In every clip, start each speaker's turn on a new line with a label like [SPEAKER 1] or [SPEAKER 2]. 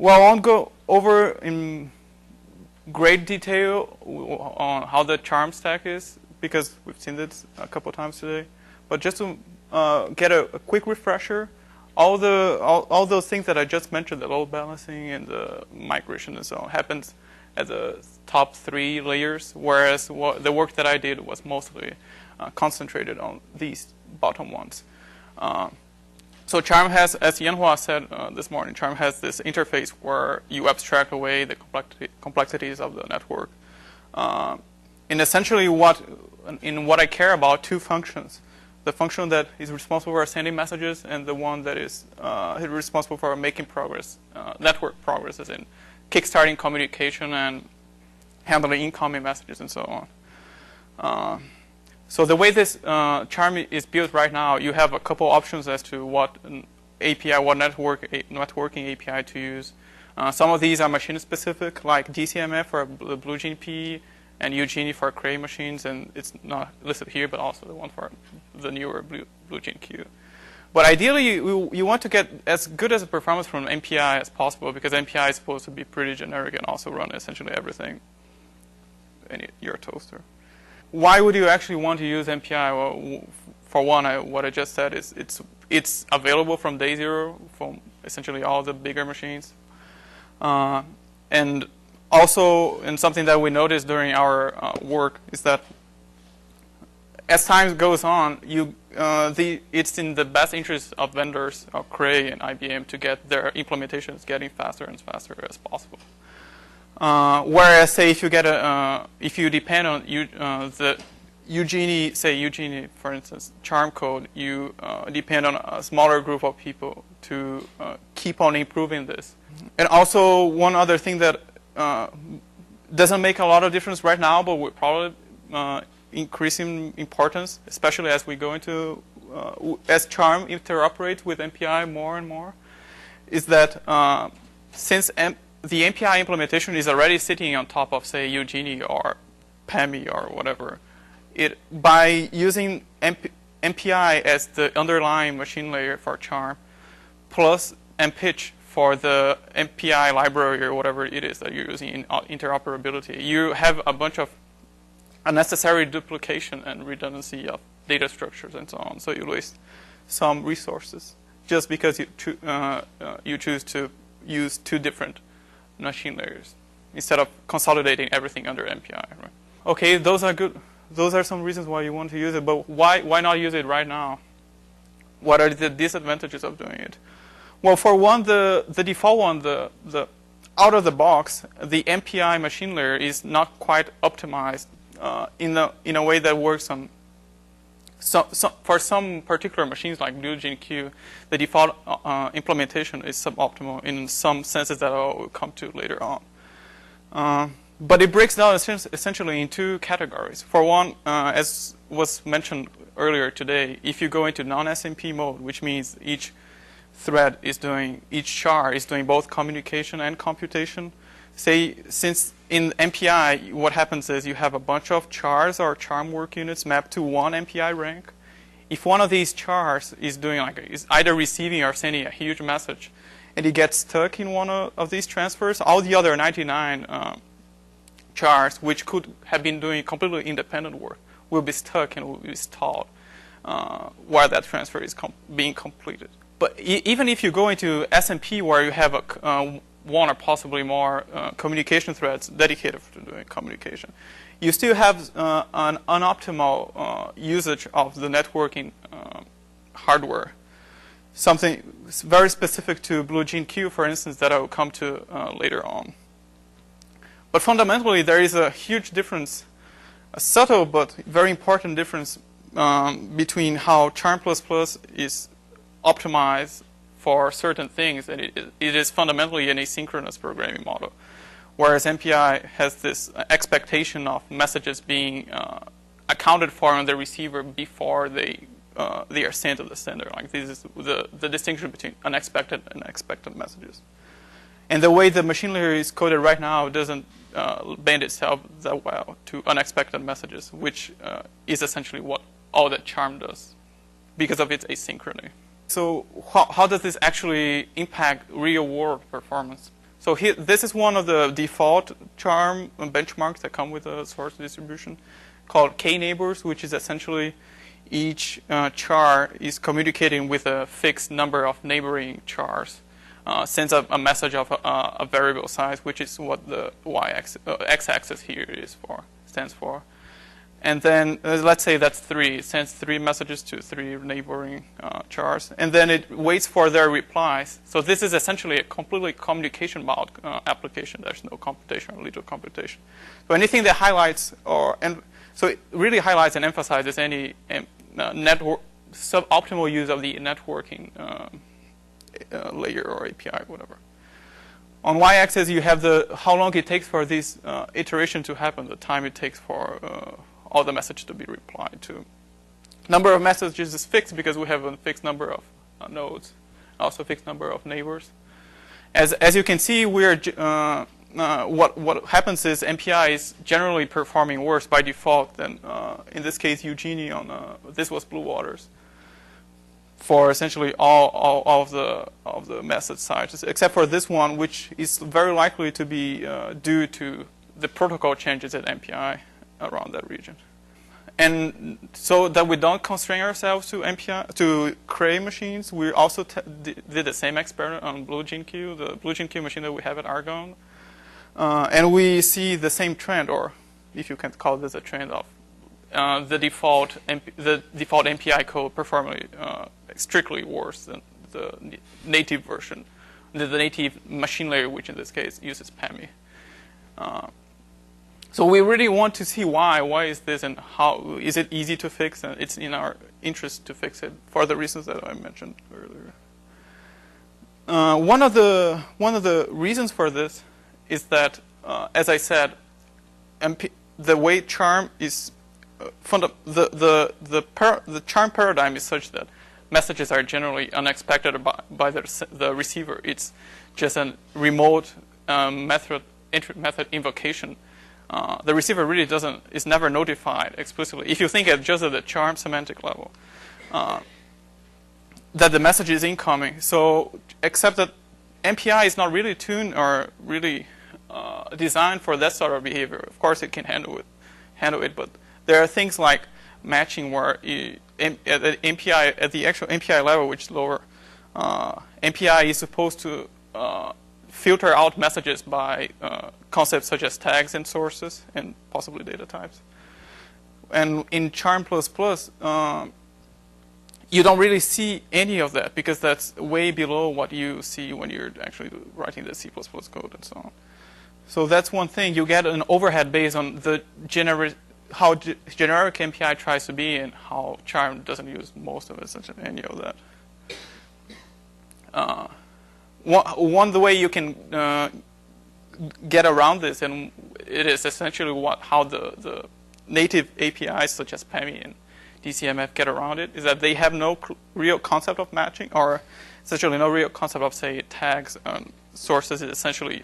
[SPEAKER 1] Well, I won't go over in great detail on how the charm stack is, because we've seen this a couple times today. But just to get a quick refresher, all those things that I just mentioned, the load balancing and the migration and so on, happens at the top 3 layers, whereas the work that I did was mostly concentrated on these bottom ones. So Charm has, as Yanhua said this morning, Charm has this interface where you abstract away the complexities of the network. And essentially what I care about, 2 functions. The function that is responsible for sending messages and the one that is responsible for making progress, network progress, as in kickstarting communication and handling incoming messages and so on. So the way this Charm is built right now, you have a couple options as to what API, what networking API to use. Some of these are machine specific, like DCMF for the BlueGene and Eugenie for Cray machines, and it's not listed here, but also the one for the newer BlueGene Q. But ideally, you want to get as good as a performance from MPI as possible, because MPI is supposed to be pretty generic and also run essentially everything in your toaster. Why would you actually want to use MPI? Well, for one, what I just said is it's available from day 0 from essentially all the bigger machines, and also, and something that we noticed during our work is that as time goes on, it's in the best interest of vendors, of Cray and IBM, to get their implementations getting faster and faster as possible. Whereas, say, if you depend on the Eugenie, for instance, Charm code, you depend on a smaller group of people to keep on improving this. And also, one other thing that doesn't make a lot of difference right now, but will probably increase in importance, especially as we go into as Charm interoperates with MPI more and more, is that since the MPI implementation is already sitting on top of, say, Eugenie or PAMI or whatever, by using MPI as the underlying machine layer for Charm, plus MPitch for the MPI library or whatever it is that you're using in interoperability, you have a bunch of unnecessary duplication and redundancy of data structures and so on. So you waste some resources just because you choose to use 2 different machine layers instead of consolidating everything under MPI. Right? Okay, those are good. Those are some reasons why you want to use it, but why not use it right now? What are the disadvantages of doing it? Well, for one, the default one, the out of the box, the MPI machine layer is not quite optimized in a way that works on for some particular machines like BlueGene Q. The default implementation is suboptimal in some senses that I will come to later on. But it breaks down essentially in 2 categories. For one, as was mentioned earlier today, if you go into non-SMP mode, which means each thread is doing, each char is doing both communication and computation. Say, since in MPI, what happens is you have a bunch of chars or charm work units mapped to one MPI rank. If one of these chars is doing is either receiving or sending a huge message, and it gets stuck in one of these transfers, all the other 99 chars, which could have been doing completely independent work, will be stuck and will be stalled while that transfer is being completed. But even if you go into SMP, where you have one or possibly more communication threads dedicated to doing communication, you still have an unoptimal usage of the networking hardware. Something very specific to BlueGene Q, for instance, that I will come to later on. But fundamentally, there is a huge difference, a subtle but very important difference between how Charm++ is optimized for certain things, and it is fundamentally an asynchronous programming model, whereas MPI has this expectation of messages being accounted for on the receiver before they are sent to the sender. Like, this is the distinction between unexpected and expected messages. And the way the machine layer is coded right now doesn't bend itself that well to unexpected messages, which is essentially what all that Charm does because of its asynchrony. So how does this actually impact real-world performance? So here, this is one of the default charm benchmarks that come with a source distribution called k-neighbors, which is essentially each char is communicating with a fixed number of neighboring chars. Sends a message of a variable size, which is what the x-axis here stands for. And then let's say that's 3. It sends 3 messages to 3 neighboring chars, and then it waits for their replies. So this is essentially a completely communication mode application. There's no computation or little computation. So anything that highlights so it really highlights and emphasizes any network suboptimal use of the networking layer or API, whatever. On y-axis, you have how long it takes for this iteration to happen, the time it takes for all the messages to be replied to. Number of messages is fixed because we have a fixed number of nodes, also a fixed number of neighbors. As you can see, we're what happens is MPI is generally performing worse by default than in this case Eugenie on this was Blue Waters for essentially all of the message sizes, except for this one, which is very likely to be due to the protocol changes at MPI around that region. And so that we don't constrain ourselves to MPI to Cray machines, we also did the same experiment on Blue Gene Q, the Blue Gene Q machine that we have at Argonne, and we see the same trend, or if you can call this a trend, of the default MPI code performing strictly worse than the native version, the native machine layer, which in this case uses PAMI. So we really want to see why. Why is this, and how is it easy to fix? And it's in our interest to fix it for the reasons that I mentioned earlier. One of the reasons for this is that, as I said, the way charm is the charm paradigm is such that messages are generally unexpected by the receiver. It's just a remote method invocation. The receiver really is never notified explicitly. If you think just at the charm semantic level, that the message is incoming. So, except that MPI is not really tuned or really designed for that sort of behavior. Of course, it can handle it, but there are things like matching where at the actual MPI level, which is lower, MPI is supposed to filter out messages by concepts such as tags and sources and possibly data types. And in Charm++, you don't really see any of that because that's way below what you see when you're actually writing the C++ code and so on. So that's one thing. You get an overhead based on the how generic MPI tries to be and how Charm doesn't use most of it, such as any of that. The way you can get around this, and it is essentially how the native APIs such as PAMI and DCMF get around it, is that they have no real concept of matching, or essentially no real concept of, say, tags and sources. It essentially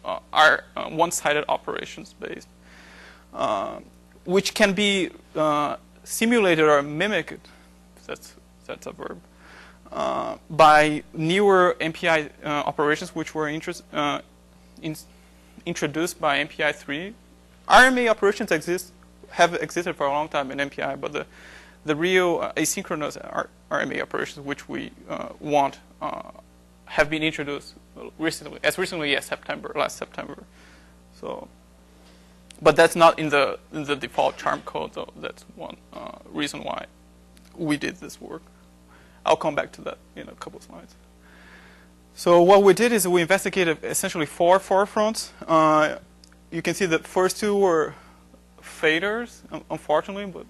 [SPEAKER 1] are one-sided operations based, which can be simulated or mimicked, that's a verb, by newer MPI operations which were introduced by MPI 3. RMA operations have existed for a long time in MPI, but the real asynchronous RMA operations which we want have been introduced as recently as last September. So, but that's not in the default Charm code, so that's one reason why we did this work. I'll come back to that in a couple slides. So what we did is we investigated essentially 4 forefronts. You can see the first 2 were faders, unfortunately, but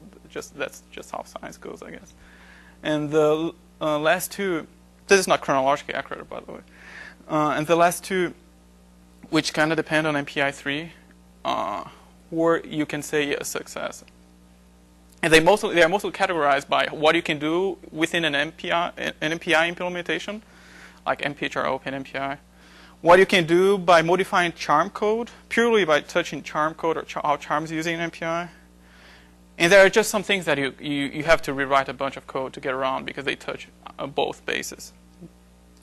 [SPEAKER 1] that's just how science goes, I guess. And the last 2, this is not chronologically accurate, by the way. And the last 2, which kind of depend on MPI 3, were, you can say, a success. And they are mostly categorized by what you can do within an MPI implementation, like MPHR, OpenMPI. What you can do by modifying Charm code, purely by touching Charm code or how Charm is using MPI. And there are just some things that you have to rewrite a bunch of code to get around because they touch both bases.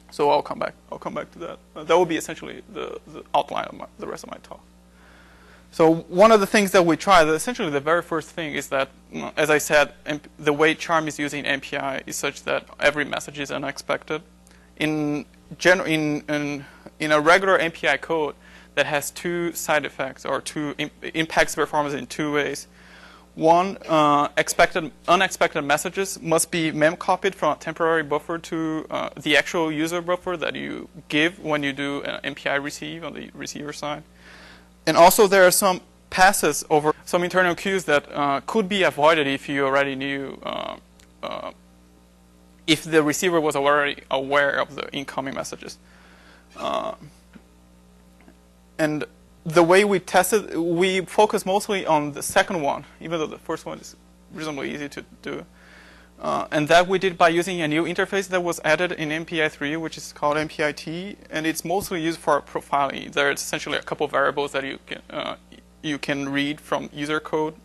[SPEAKER 1] So I'll come back to that. That will be essentially the outline of the rest of my talk. So one of the things that we tried, essentially the very first thing, is that, as I said, the way charm is using MPI is such that every message is unexpected. In a regular MPI code that has two side effects, or impacts performance in two ways. One, unexpected messages must be mem-copied from a temporary buffer to the actual user buffer that you give when you do an MPI receive on the receiver side. And also there are some passes over some internal queues that could be avoided if you already knew, if the receiver was already aware of the incoming messages. And the way we tested, we focus mostly on the second one, even though the first one is reasonably easy to do. And that we did by using a new interface that was added in MPI 3, which is called MPI-T, and it's mostly used for profiling. There's essentially a couple of variables that you can read from user code,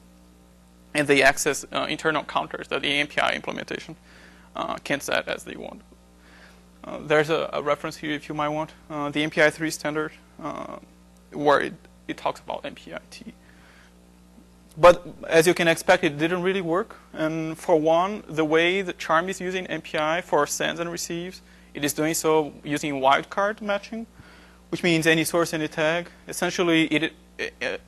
[SPEAKER 1] and they access internal counters that the MPI implementation can set as they want. There's a reference here if you might want. The MPI 3 standard, where it talks about MPI-T. But as you can expect, it didn't really work. And for one, the way the charm is using MPI for sends and receives, it is doing so using wildcard matching, which means any source, any tag. Essentially,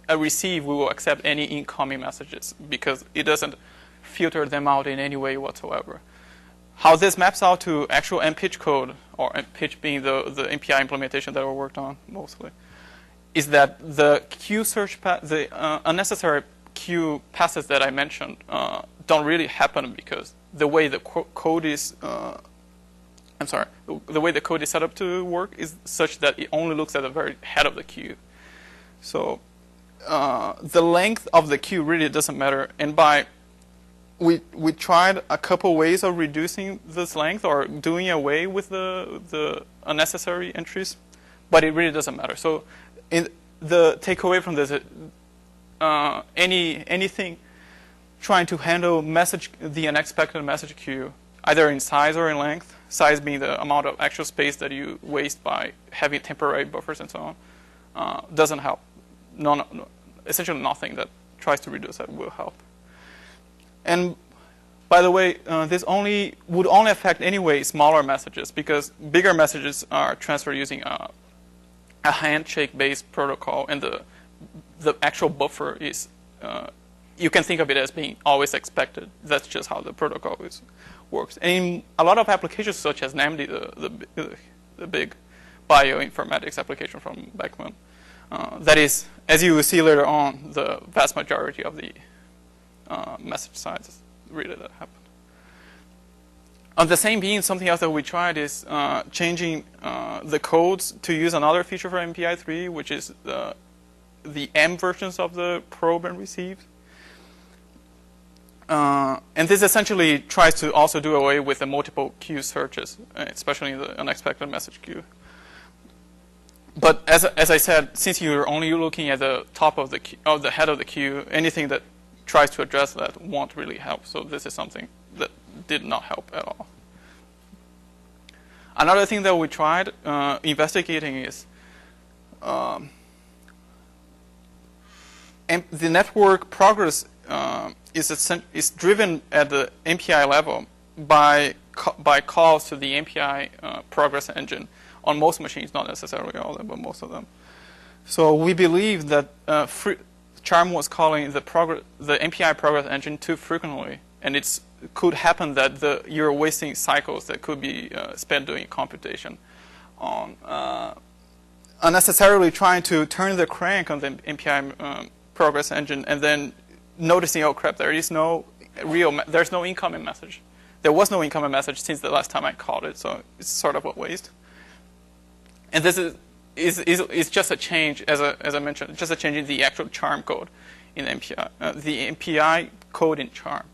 [SPEAKER 1] a receive will accept any incoming messages because it doesn't filter them out in any way whatsoever. How this maps out to actual MPitch code, or MPitch being the MPI implementation that we worked on mostly, is that the queue search, the unnecessary queue passes that I mentioned don't really happen because the way the code is, the way the code is set up to work is such that it only looks at the very head of the queue. So the length of the queue really doesn't matter. And we tried a couple ways of reducing this length or doing away with the unnecessary entries, but it really doesn't matter. So the takeaway from this, anything trying to handle the unexpected message queue, either in size or in length, size being the amount of actual space that you waste by having temporary buffers and so on, doesn't help. Essentially nothing that tries to reduce that will help. And by the way, this would only affect anyway smaller messages, because bigger messages are transferred using a handshake-based protocol, and the actual buffer is, you can think of it as being always expected. That's just how the protocol works. And in a lot of applications, such as NAMD, the big bioinformatics application from Beckman, that is, as you will see later on, the vast majority of the message sizes really that happen. On the same beam, something else that we tried is changing the codes to use another feature for MPI 3, which is the M versions of the probe and receive. And this essentially tries to also do away with the multiple queue searches, especially in the unexpected message queue. But as I said, since you're only looking at the top of the head of the queue, anything that tries to address that won't really help. So this is something that did not help at all. Another thing that we tried investigating is the network progress is driven at the MPI level by calls to the MPI progress engine on most machines, not necessarily all of them, but most of them. So we believe that Charm was calling the MPI progress engine too frequently, and it could happen that you're wasting cycles that could be spent doing computation on unnecessarily trying to turn the crank on the MPI progress engine, and then noticing, oh crap, there's no incoming message. There was no incoming message since the last time I called it, so it's sort of a waste. And this is just a change, as I mentioned, just a change in the actual Charm code in MPI, the MPI code in Charm.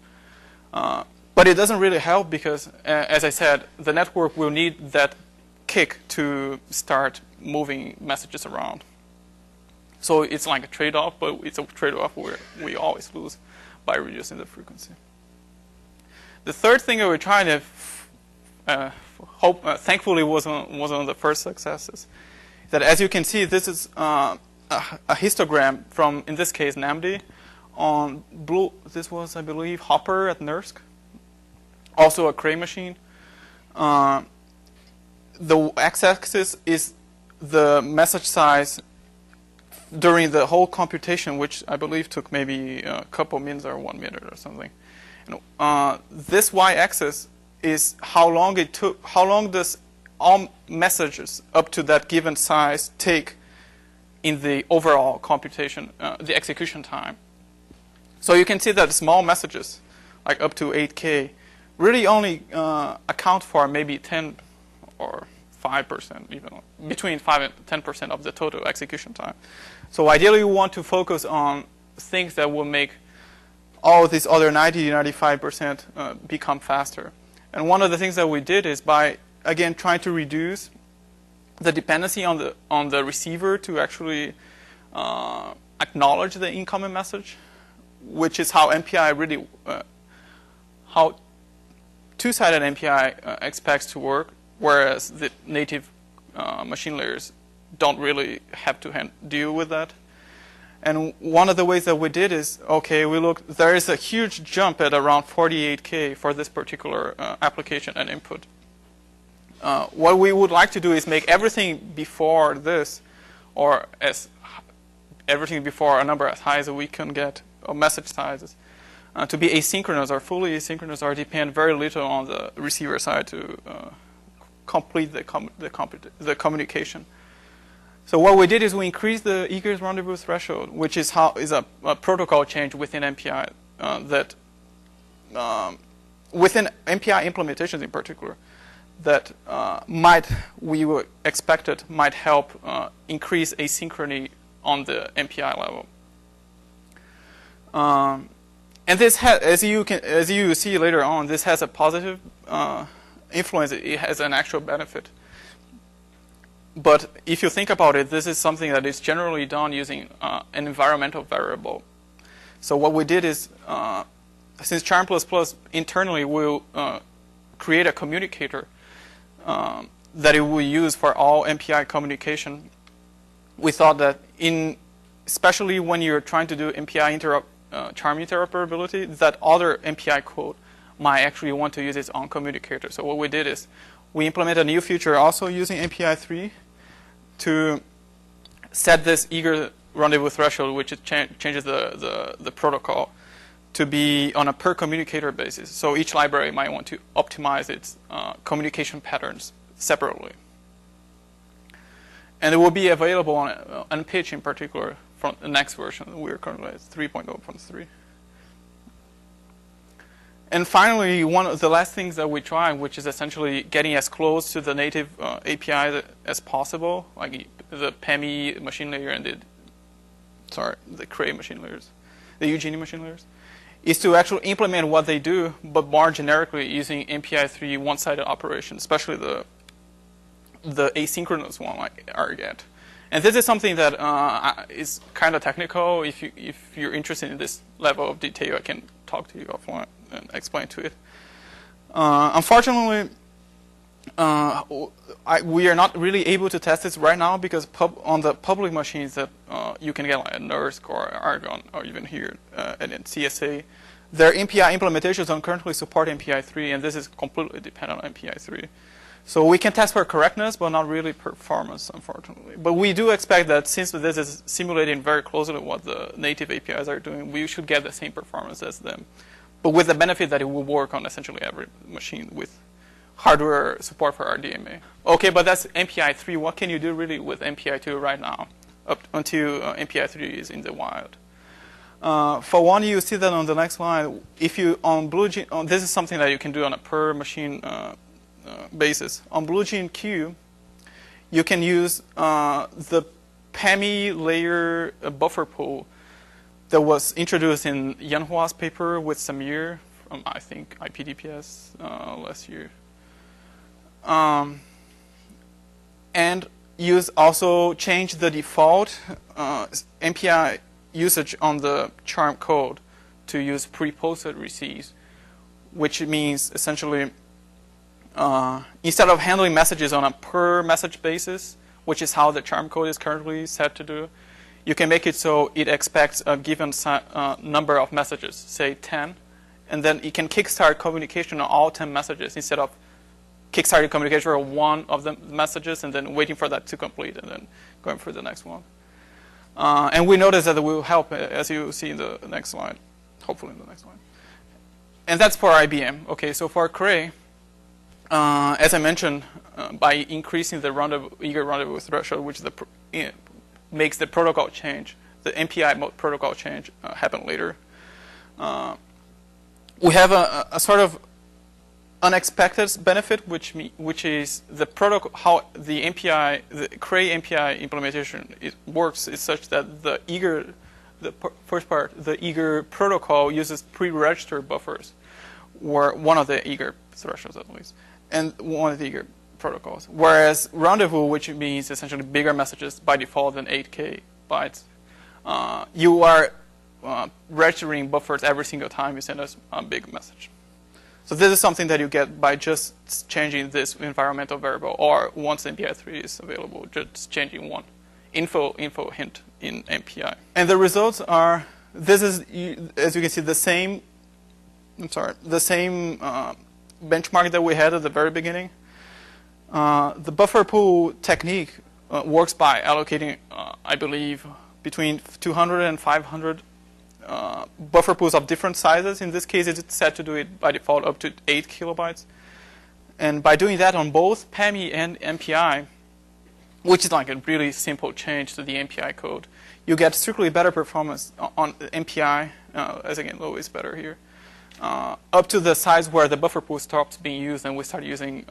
[SPEAKER 1] But it doesn't really help because, as I said, the network will need that kick to start moving messages around. So it's like a trade-off, but it's a trade-off where we always lose by reducing the frequency. The third thing that we're trying to thankfully was one of the first successes. That, as you can see, this is a histogram from, in this case, NAMD on blue. This was, I believe, Hopper at NERSC, also a Cray machine. The x-axis is the message size during the whole computation, which I believe took maybe a couple minutes or 1 minute or something. And, this y-axis is how long it took. How long does all messages up to that given size take in the overall computation, the execution time? So you can see that small messages, like up to 8K, really only account for maybe 10 or 5%, even between 5 and 10% of the total execution time. So ideally, we want to focus on things that will make all these other 90–95% become faster. And one of the things that we did is by, again, trying to reduce the dependency on the receiver to actually acknowledge the incoming message, which is how MPI really, how two-sided MPI expects to work, whereas the native machine layers don't really have to deal with that. And one of the ways that we did is, okay, we look, there is a huge jump at around 48K for this particular application and input. What we would like to do is make everything before this, or everything before a number as high as we can get, or message sizes, to be asynchronous or fully asynchronous, or depend very little on the receiver side to complete the communication. So what we did is we increased the egress rendezvous threshold, which is a protocol change within MPI that within MPI implementations in particular that we were expected might help increase asynchrony on the MPI level. And this has, as you see later on, this has a positive influence. It has an actual benefit. But if you think about it, this is something that is generally done using an environmental variable. So what we did is, since Charm++ internally will create a communicator that it will use for all MPI communication, we thought that especially when you're trying to do MPI Charm interoperability, that other MPI code might actually want to use its own communicator. So what we did is we implemented a new feature also using MPI 3 to set this eager rendezvous threshold, which changes the protocol to be on a per communicator basis. So each library might want to optimize its communication patterns separately. And it will be available on pitch in particular from the next version. We're currently at 3.0.3. And finally, one of the last things that we tried, which is essentially getting as close to the native API as possible, like the PEMI machine layer and the Cray machine layers, the Eugenie machine layers, is to actually implement what they do, but more generically using MPI 3 one-sided operation, especially the asynchronous one like Argonne. And this is something that is kind of technical. If you're interested in this level of detail, I can talk to you offline and explain to it. Unfortunately, we are not really able to test this right now because on the public machines that you can get like at NERSC or Argonne or even here and in CSA, their MPI implementations don't currently support MPI 3, and this is completely dependent on MPI 3. So we can test for correctness, but not really performance, unfortunately. But we do expect that since this is simulating very closely what the native APIs are doing, we should get the same performance as them, but with the benefit that it will work on essentially every machine with hardware support for RDMA. Okay, but that's MPI 3. What can you do really with MPI 2 right now, up until MPI 3 is in the wild? For one, you see that on the next slide. If you on BlueGene, this is something that you can do on a per machine basis. On BlueGene Q, you can use the PEMI layer buffer pool that was introduced in Yanhua's paper with Samir from, I think, IPDPS last year. And also change the default MPI usage on the Charm code to use pre-posted receives, which means essentially instead of handling messages on a per message basis, which is how the charm code is currently set to do, you can make it so it expects a given number of messages, say 10, and then it can kickstart communication on all 10 messages instead of kickstarting communication for one of the messages and then waiting for that to complete and then going for the next one. And we notice that it will help, as you see in the next slide, hopefully in the next slide. And that's for IBM. Okay, so for Cray, as I mentioned, by increasing the eager rendezvous threshold, which makes the protocol change, the MPI protocol change happen later, we have a sort of unexpected benefit, which is the protocol, how the MPI, the Cray MPI implementation works is such that the first part, the eager protocol uses pre-registered buffers, or one of the eager thresholds at least, and one of the eager protocols. Whereas rendezvous, which means essentially bigger messages by default than 8K bytes, you are registering buffers every single time you send us a big message. So this is something that you get by just changing this environmental variable, or once MPI3 is available, just changing one info hint in MPI. And the results are, this is, as you can see, the same benchmark that we had at the very beginning. The buffer pool technique works by allocating, I believe, between 200 and 500 buffer pools of different sizes. In this case, it's set to do it by default up to 8 kilobytes. And by doing that on both PAMI and MPI, which is like a really simple change to the MPI code, you get strictly better performance on MPI, as again, low is better here, up to the size where the buffer pool stops being used and we start using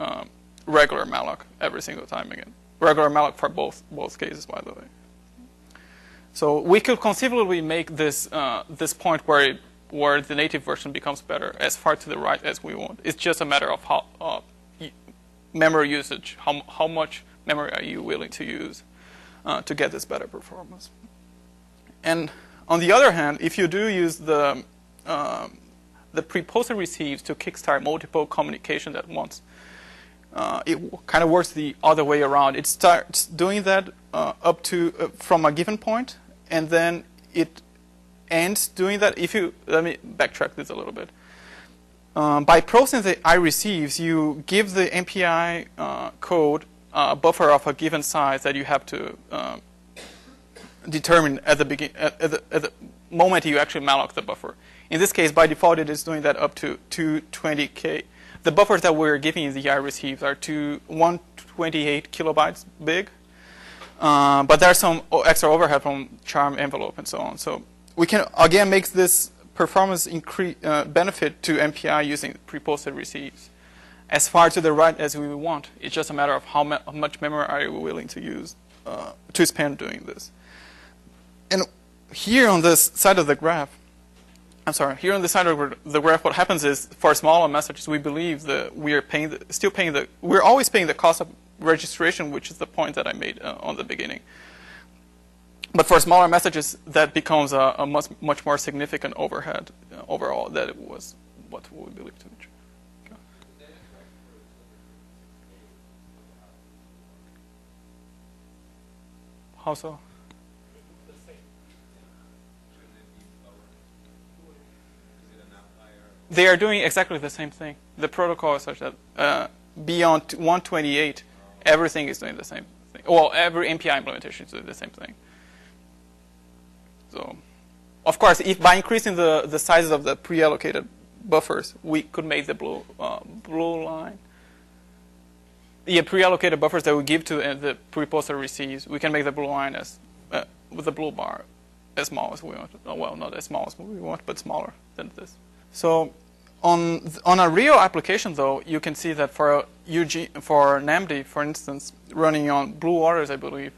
[SPEAKER 1] regular malloc every single time again. Regular malloc for both cases, by the way. So we could conceivably make this point where the native version becomes better as far to the right as we want. It's just a matter of how memory usage, how much memory are you willing to use to get this better performance. And on the other hand, if you do use the pre-posted receives to kickstart multiple communications at once, it kind of works the other way around. It starts doing that up to from a given point, and then it ends doing that. Let me backtrack this a little bit. By processing the iReceives, you give the MPI code a buffer of a given size that you have to determine at the moment you actually malloc the buffer. In this case, by default, it is doing that up to 220K. The buffers that we're giving in the iReceives are 128 kilobytes big, but there's some extra overhead from charm envelope and so on. So we can again make this performance benefit to MPI using pre-posted receives as far to the right as we want. It's just a matter of how much memory are you willing to use to spend doing this. And here on this side of the graph, here on the side of the graph, what happens is for smaller messages, we believe that we're always paying the cost of registration, which is the point that I made on the beginning. But for smaller messages, that becomes a much more significant overhead overall than it was what we believe to be true. Okay. How so? They are doing exactly the same thing. The protocol is such that beyond 128, everything is doing the same thing. Well, every MPI implementation is doing the same thing. So, of course, if by increasing the sizes of the pre-allocated buffers, we could make the blue line. Yeah, pre-allocated buffers that we give to the pre-posted receives, we can make the blue line as with the blue bar as small as we want. Well, not as small as we want, but smaller than this. So on a real application, though, you can see that for NAMD, for instance, running on blue waters, I believe,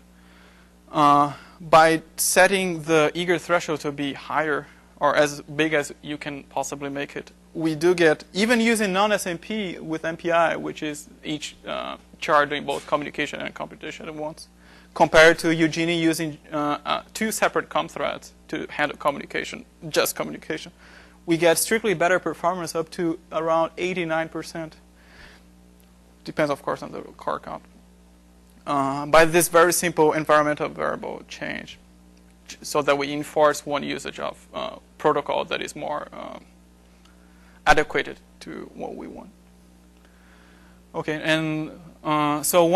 [SPEAKER 1] by setting the eager threshold to be higher or as big as you can possibly make it, we do get, even using non-SMP with MPI, which is each char doing both communication and computation at once, compared to Eugenie using 2 separate COM threads to handle communication, just communication. We get strictly better performance up to around 89%. depends, of course, on the car count. By this very simple environmental variable change, so that we enforce one usage of protocol that is more adequate to what we want. Okay, and so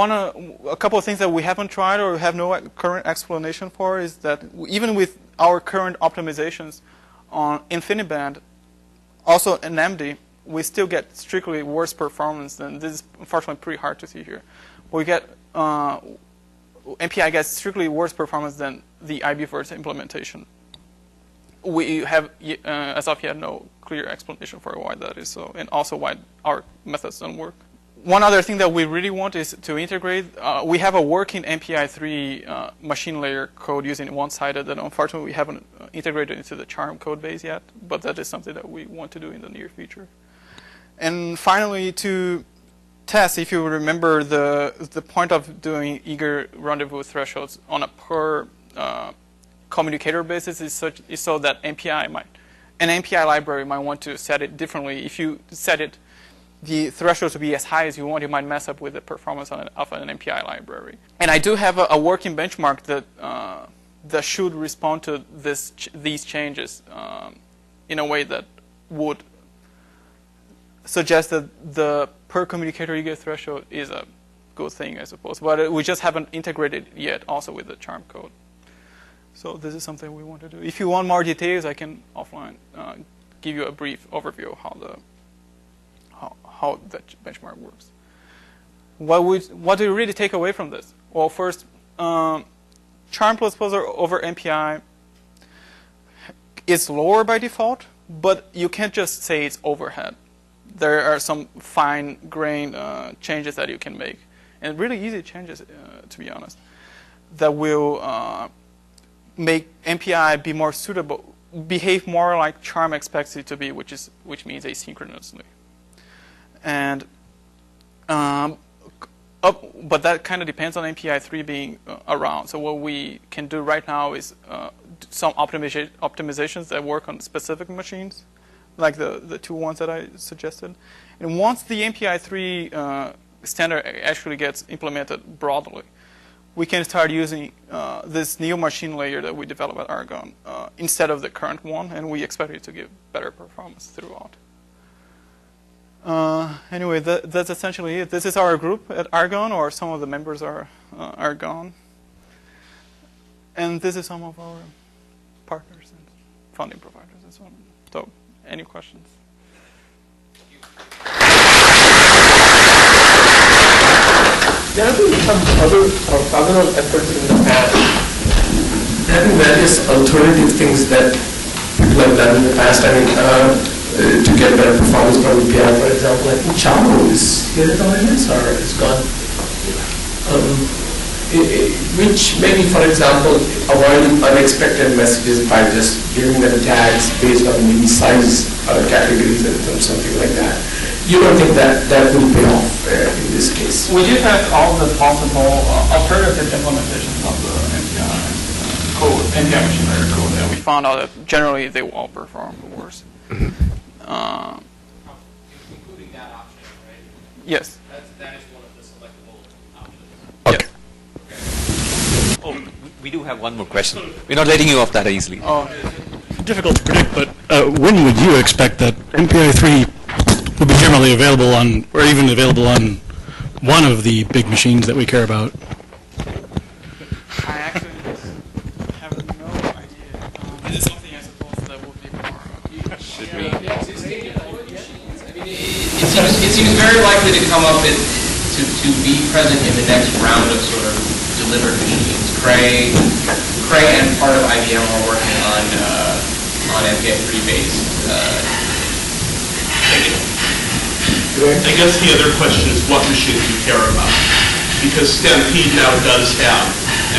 [SPEAKER 1] a couple of things that we haven't tried or have no current explanation for is that even with our current optimizations on InfiniBand, also in MD, we still get strictly worse performance than this. Is unfortunately pretty hard to see here. We get MPI gets strictly worse performance than the IBverse implementation. We have, as of yet, no clear explanation for why that is so, and also why our methods don't work. One other thing that we really want is to integrate. We have a working MPI3 machine layer code using one-sided that unfortunately we haven't integrated into the Charm code base yet, but that is something that we want to do in the near future. And finally, to test, if you remember, the point of doing eager rendezvous thresholds on a per communicator basis is so that an MPI library might want to set it differently. If you set it the threshold to be as high as you want, you might mess up with the performance of an MPI library. And I do have a working benchmark that should respond to these changes in a way that would suggest that the per communicator eager threshold is a good thing, I suppose. But we just haven't integrated yet also with the Charm code. So this is something we want to do. If you want more details, I can offline give you a brief overview of how that benchmark works. What do you really take away from this? Well, first, Charm++ over MPI is lower by default, but you can't just say it's overhead. There are some fine-grained changes that you can make, and really easy changes, to be honest, that will make MPI be more suitable, behave more like Charm expects it to be, which means asynchronously. And but that kind of depends on MPI3 being around. So what we can do right now is some optimizations that work on specific machines, like the two ones that I suggested. And once the MPI3 standard actually gets implemented broadly, we can start using this new machine layer that we developed at Argonne instead of the current one, and we expect it to give better performance throughout. Anyway, that's essentially it. This is our group at Argonne, or some of the members are Argonne. And this is some of our partners and funding providers and so on. So, any questions?
[SPEAKER 2] There have been some other orthogonal efforts in the past. There have been various alternative things that people have done in the past. I mean, to get better performance from API, for example. I think Chavo is here at audience or is gone. Which maybe, for example, avoiding unexpected messages by just giving them tags based on maybe size categories and something like that. You don't think that will pay off in this case?
[SPEAKER 1] We did have all the possible alternative implementations of the MPI code, MPI machine layer code, and we found out that generally they will all perform worse.
[SPEAKER 3] Including that option, right?
[SPEAKER 1] Yes.
[SPEAKER 3] That is one of the selectable options.
[SPEAKER 4] Okay.
[SPEAKER 1] Yes.
[SPEAKER 4] Oh, we do have one more question. We're not letting you off that easily.
[SPEAKER 1] Oh.
[SPEAKER 5] Difficult to predict, but when would you expect that MPI3 will be generally available on, or even available on, one of the big machines that we care about?
[SPEAKER 1] I actually have no idea. It is something I suppose that would be more.
[SPEAKER 4] Should we?
[SPEAKER 3] It seems very likely to come up to be present in the next round of sort of delivered machines. Cray and part of IBM are working on MPI3 based.
[SPEAKER 6] I guess the other question is what machine do you care about? Because Stampede now does have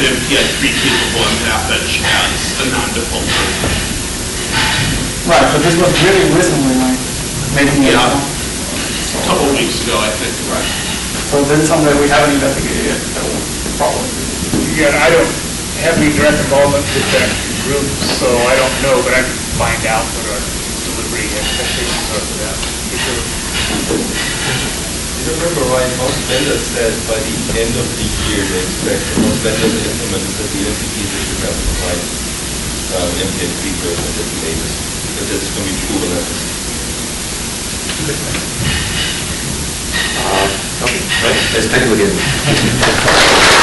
[SPEAKER 6] an MPI3 capable MPAP which has a non-default version.
[SPEAKER 1] Right, but this was really recently, like making it up.
[SPEAKER 6] A couple weeks ago, I think. Right.
[SPEAKER 1] So this is something that we haven't investigated yet. That will probably.
[SPEAKER 7] Yeah, I don't have any direct involvement with that group, so I don't know, but I can find out what our delivery expectations are for that. For sure.
[SPEAKER 2] Is
[SPEAKER 8] remember right, most vendors said by the end of the year they expect, most vendors that implemented that the MPPs should have the right MPA3 version at the latest. That that's going to be true or not.
[SPEAKER 4] Okay, right. Let's thank you again.